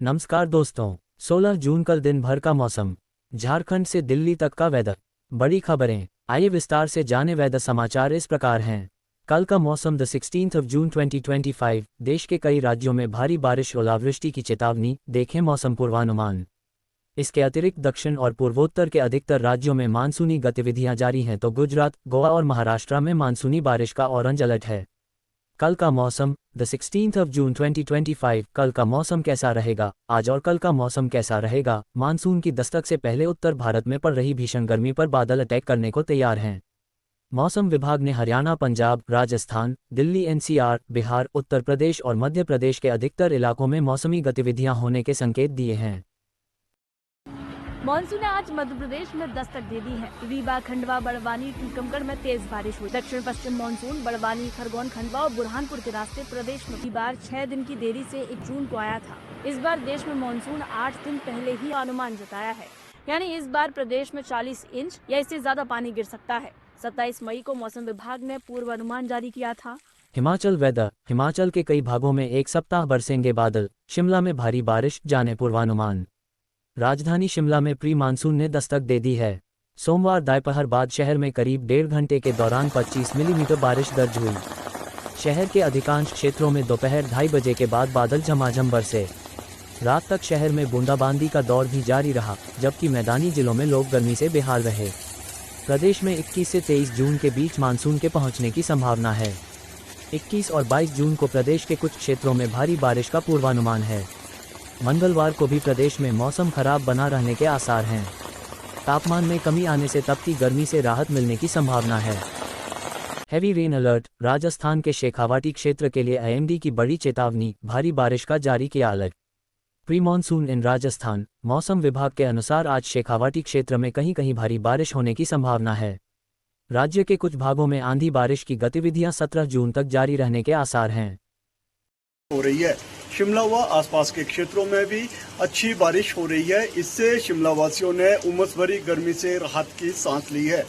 नमस्कार दोस्तों, 16 जून कल दिन भर का मौसम, झारखंड से दिल्ली तक का वेदर। बड़ी खबरें, आइए विस्तार से जाने वेदर समाचार इस प्रकार हैं। कल का मौसम 16 जून 2025, देश के कई राज्यों में भारी बारिश ओलावृष्टि की चेतावनी, देखें मौसम पूर्वानुमान। इसके अतिरिक्त दक्षिण और पूर्वोत्तर के अधिकतर राज्यों में मानसूनी गतिविधियां जारी हैं तो गुजरात, गोवा और महाराष्ट्र में मानसूनी बारिश का ऑरेंज अलर्ट है। कल का मौसम 16 जून 2025, कल का मौसम कैसा रहेगा? आज और कल का मौसम कैसा रहेगा? मानसून की दस्तक से पहले उत्तर भारत में पड़ रही भीषण गर्मी पर बादल अटैक करने को तैयार हैं। मौसम विभाग ने हरियाणा, पंजाब, राजस्थान, दिल्ली, एनसीआर, बिहार, उत्तर प्रदेश और मध्य प्रदेश के अधिकतर इलाकों में मौसमी गतिविधियां होने के संकेत दिए हैं। मानसून ने आज मध्य प्रदेश में दस्तक दे दी है। रीवा, खंडवा, बड़वानी, टीकमगढ़ में तेज बारिश हुई। दक्षिण पश्चिम मानसून बड़वानी, खरगोन, खंडवा और बुरहानपुर के रास्ते प्रदेश में की बार 6 दिन की देरी से 1 जून को आया था। इस बार देश में मानसून 8 दिन पहले ही अनुमान जताया है, यानी इस बार प्रदेश में 40 इंच या इससे ज्यादा पानी गिर सकता है। 27 मई को मौसम विभाग ने पूर्वानुमान जारी किया था। हिमाचल वेदर, हिमाचल के कई भागों में एक सप्ताह बरसेंगे बादल, शिमला में भारी बारिश, जाने पूर्वानुमान। राजधानी शिमला में प्री मानसून ने दस्तक दे दी है। सोमवार दोपहर बाद शहर में करीब 1.5 घंटे के दौरान 25 मिलीमीटर बारिश दर्ज हुई। शहर के अधिकांश क्षेत्रों में दोपहर 2:30 बजे के बाद बादल झमाझम बरसे। रात तक शहर में बूंदाबांदी का दौर भी जारी रहा, जबकि मैदानी जिलों में लोग गर्मी से बेहाल रहे। प्रदेश में 21 से 23 जून के बीच मानसून के पहुंचने की संभावना है। 21 और 22 जून को प्रदेश के कुछ क्षेत्रों में भारी बारिश का पूर्वानुमान है। मंगलवार को भी प्रदेश में मौसम खराब बना रहने के आसार हैं। तापमान में कमी आने से तपती गर्मी से राहत मिलने की संभावना है। हैवी रेन अलर्ट, राजस्थान के शेखावाटी क्षेत्र के लिए आईएमडी की बड़ी चेतावनी, भारी बारिश का जारी किया अलर्ट। प्री मानसून इन राजस्थान, मौसम विभाग के अनुसार आज शेखावाटी क्षेत्र में कहीं कहीं भारी बारिश होने की संभावना है। राज्य के कुछ भागों में आंधी बारिश की गतिविधियां 17 जून तक जारी रहने के आसार हैं। हो रही है। शिमला व आसपास के क्षेत्रों में भी अच्छी बारिश हो रही है। इससे शिमला वासियों ने उमस भरी गर्मी से राहत की सांस ली है।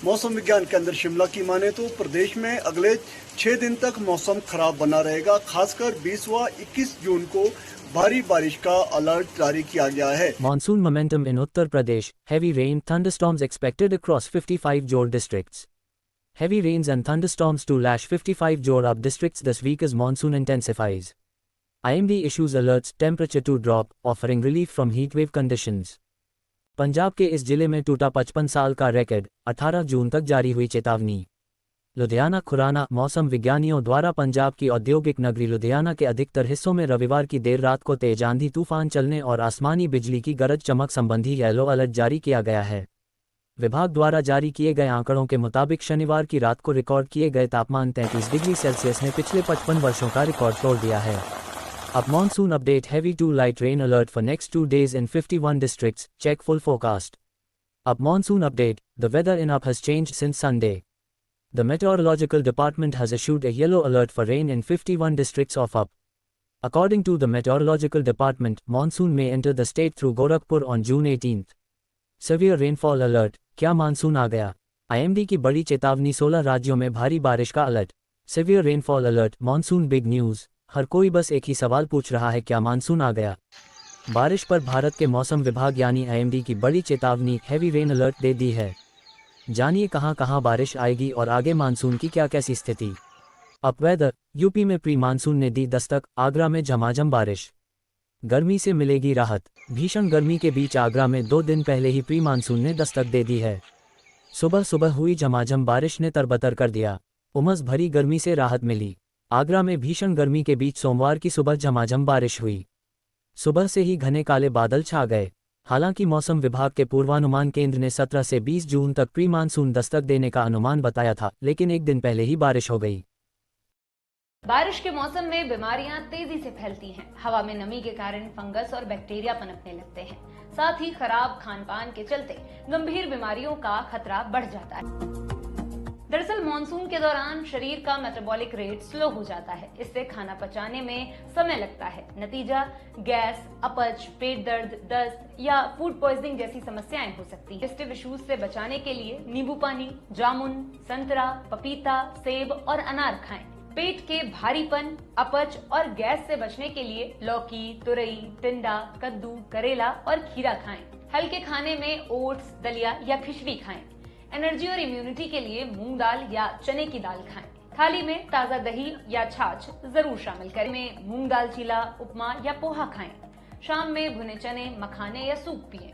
मौसम विज्ञान केंद्र शिमला की माने तो प्रदेश में अगले 6 दिन तक मौसम खराब बना रहेगा। खासकर 20 व 21 जून को भारी बारिश का अलर्ट जारी किया गया है। Monsoon momentum in Uttar Pradesh, heavy rain, thunderstorms expected across 55 Jor districts. Heavy rains and thunderstorms to lash 55 Jor districts this week as monsoon intensifies. IMD issues alerts, temperature to drop, offering relief from heatwave conditions. Punjab के इस जिले में टूटा 55 साल का record, 18 जून तक जारी हुई चेतावनी। लुधियाना, खुराना, मौसम विज्ञानियों द्वारा पंजाब की औद्योगिक नगरी लुधियाना के अधिकतर हिस्सों में रविवार की देर रात को तेज आंधी तूफान चलने और आसमानी बिजली की गरज चमक संबंधी येलो अलर्ट जारी किया गया है। विभाग द्वारा जारी किए गए आंकड़ों के मुताबिक शनिवार की रात को रिकॉर्ड किए गए तापमान 33 डिग्री सेल्सियस ने पिछले 55 वर्षों का रिकॉर्ड तोड़ दिया है। अब monsoon update, heavy to light rain alert for next 2 days in 51 districts, check full forecast. Up monsoon update, the weather in Up has changed since Sunday. The meteorological department has issued a yellow alert for rain in 51 districts of Up. According to the meteorological department, monsoon may enter the state through Gorakhpur on June 18th. Severe rainfall alert, क्या monsoon आ गया? IMD की बड़ी चेतावनी, 16 राज्यों में भारी बारिश का अलर्ट। Severe rainfall alert, monsoon big news. हर कोई बस एक ही सवाल पूछ रहा है, क्या मानसून आ गया? बारिश पर भारत के मौसम विभाग यानी IMD की बड़ी चेतावनी, हैवी रेन अलर्ट दे दी है। जानिए कहां कहां बारिश आएगी और आगे मानसून की क्या कैसी स्थिति। अप वेदर, यूपी में प्री मानसून ने दी दस्तक, आगरा में झमाझम बारिश। गर्मी से मिलेगी राहत। भीषण गर्मी के बीच आगरा में 2 दिन पहले ही प्री मानसून ने दस्तक दे दी है। सुबह सुबह हुई झमाझम बारिश ने तरबतर कर दिया। उमस भरी गर्मी से राहत मिली। आगरा में भीषण गर्मी के बीच सोमवार की सुबह झमाझम बारिश हुई। सुबह से ही घने काले बादल छा गए। हालांकि मौसम विभाग के पूर्वानुमान केंद्र ने 17 से 20 जून तक प्री मानसून दस्तक देने का अनुमान बताया था, लेकिन एक दिन पहले ही बारिश हो गई। बारिश के मौसम में बीमारियां तेजी से फैलती हैं। हवा में नमी के कारण फंगस और बैक्टीरिया पनपने लगते हैं। साथ ही खराब खान पान के चलते गंभीर बीमारियों का खतरा बढ़ जाता है। दरअसल मानसून के दौरान शरीर का मेटाबॉलिक रेट स्लो हो जाता है। इससे खाना पचाने में समय लगता है। नतीजा गैस, अपच, पेट दर्द, दस्त या फूड पॉइजनिंग जैसी समस्याएं हो सकती हैं। डाइजेस्टिव इश्यूज से बचाने के लिए नींबू पानी, जामुन, संतरा, पपीता, सेब और अनार खाएं। पेट के भारीपन, अपच और गैस से बचने के लिए लौकी, तुरई, टिंडा, कद्दू, करेला और खीरा खाएं। हल्के खाने में ओट्स, दलिया या खिचड़ी खाएं। एनर्जी और इम्यूनिटी के लिए मूंग दाल या चने की दाल खाएं। थाली में ताजा दही या छाछ जरूर शामिल करें। में मूंग दाल चीला, उपमा या पोहा खाएं। शाम में भुने चने, मखाने या सूप पिएं।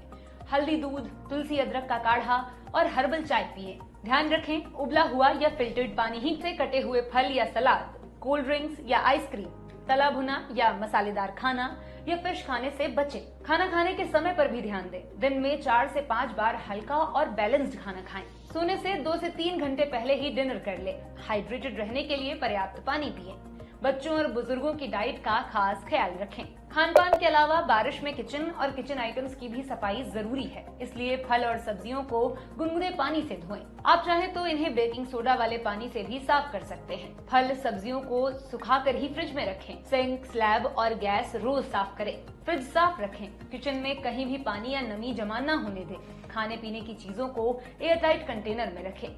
हल्दी दूध, तुलसी अदरक का काढ़ा और हर्बल चाय पिएं। ध्यान रखें, उबला हुआ या फिल्टर्ड पानी ही से कटे हुए फल या सलाद, कोल्ड ड्रिंक्स या आइसक्रीम, तला भुना या मसालेदार खाना या फिश खाने से बचें। खाना खाने के समय पर भी ध्यान दें। दिन में 4 से 5 बार हल्का और बैलेंस्ड खाना खाएं। सोने से 2 से 3 घंटे पहले ही डिनर कर लें। हाइड्रेटेड रहने के लिए पर्याप्त पानी पिएं। बच्चों और बुजुर्गों की डाइट का खास ख्याल रखें। खान पान के अलावा बारिश में किचन और किचन आइटम्स की भी सफाई जरूरी है, इसलिए फल और सब्जियों को गुनगुने पानी से धोएं। आप चाहें तो इन्हें बेकिंग सोडा वाले पानी से भी साफ कर सकते हैं। फल सब्जियों को सुखाकर ही फ्रिज में रखें। सिंक, स्लैब और गैस रोज साफ करें। फ्रिज साफ रखें। किचन में कहीं भी पानी या नमी जमा न होने दें। खाने पीने की चीजों को एयरटाइट कंटेनर में रखें।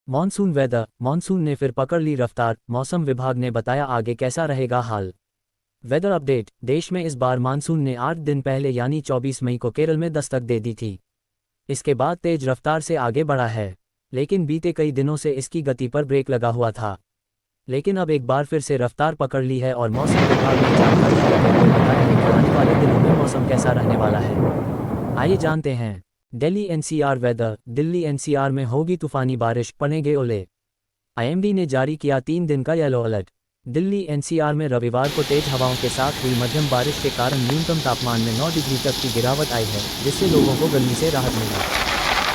Monsoon weather. मॉनसून ने फिर पकड़ ली रफ्तार, मौसम विभाग ने बताया आगे कैसा रहेगा हाल। Weather update. देश में इस बार मानसून ने 8 दिन पहले यानी 24 मई को केरल में दस्तक दे दी थी। इसके बाद तेज रफ्तार से आगे बढ़ा है, लेकिन बीते कई दिनों से इसकी गति पर ब्रेक लगा हुआ था। लेकिन अब एक बार फिर से रफ्तार पकड़ ली है और मौसम विभाग ने जानकारी देते हुए बताया है कि आने वाले दिनों में मौसम कैसा रहने वाला है। आइए जानते हैं। Delhi NCR weather. Delhi NCR में होगी तूफानी बारिश, पड़ेंगे ओले। आईएमडी ने जारी किया 3 दिन का येलो अलर्ट। दिल्ली एनसीआर में रविवार को तेज हवाओं के साथ हुई मध्यम बारिश के कारण न्यूनतम तापमान में 9 डिग्री तक की गिरावट आई है, जिससे लोगों को गर्मी से राहत मिली।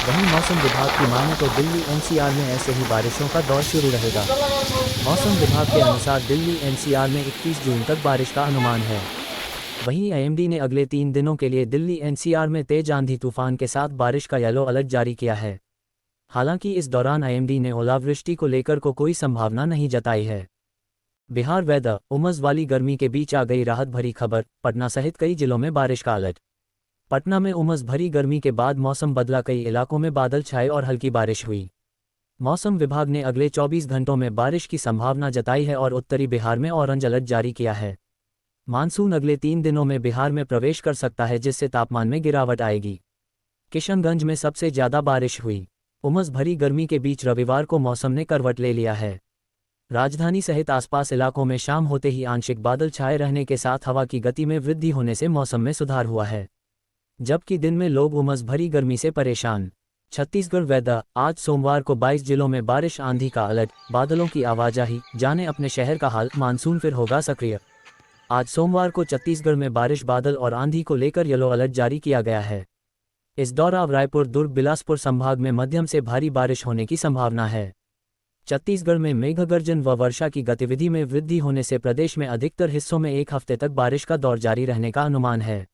वहीं मौसम विभाग की माने तो दिल्ली एनसीआर में ऐसे ही बारिशों का दौर शुरू रहेगा। मौसम विभाग के अनुसार दिल्ली एनसीआर में 21 जून तक बारिश का अनुमान है। वहीं आईएमडी ने अगले 3 दिनों के लिए दिल्ली एनसीआर में तेज आंधी तूफान के साथ बारिश का येलो अलर्ट जारी किया है। हालांकि इस दौरान आईएमडी ने ओलावृष्टि को लेकर कोई संभावना नहीं जताई है। बिहार वेदर। उमस वाली गर्मी के बीच आ गई राहत भरी खबर, पटना सहित कई जिलों में बारिश का अलर्ट। पटना में उमस भरी गर्मी के बाद मौसम बदला, कई इलाकों में बादल छाए और हल्की बारिश हुई। मौसम विभाग ने अगले 24 घंटों में बारिश की संभावना जताई है और उत्तरी बिहार में ऑरेंज अलर्ट जारी किया है। मानसून अगले 3 दिनों में बिहार में प्रवेश कर सकता है, जिससे तापमान में गिरावट आएगी। किशनगंज में सबसे ज्यादा बारिश हुई। उमस भरी गर्मी के बीच रविवार को मौसम ने करवट ले लिया है। राजधानी सहित आसपास इलाकों में शाम होते ही आंशिक बादल छाए रहने के साथ हवा की गति में वृद्धि होने से मौसम में सुधार हुआ है, जबकि दिन में लोग उमस भरी गर्मी से परेशान। छत्तीसगढ़ वेदर। आज सोमवार को 22 जिलों में बारिश, आंधी का अलर्ट, बादलों की आवाजाही, जाने अपने शहर का हाल, मानसून फिर होगा सक्रिय। आज सोमवार को छत्तीसगढ़ में बारिश, बादल और आंधी को लेकर येलो अलर्ट जारी किया गया है। इस दौरान रायपुर, दुर्ग, बिलासपुर संभाग में मध्यम से भारी बारिश होने की संभावना है। छत्तीसगढ़ में मेघगर्जन व वर्षा की गतिविधि में वृद्धि होने से प्रदेश में अधिकतर हिस्सों में 1 हफ्ते तक बारिश का दौर जारी रहने का अनुमान है।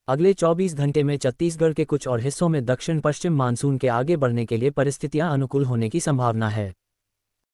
अगले 24 घंटे में छत्तीसगढ़ के कुछ और हिस्सों में दक्षिण पश्चिम मानसून के आगे बढ़ने के लिए परिस्थितियां अनुकूल होने की संभावना है।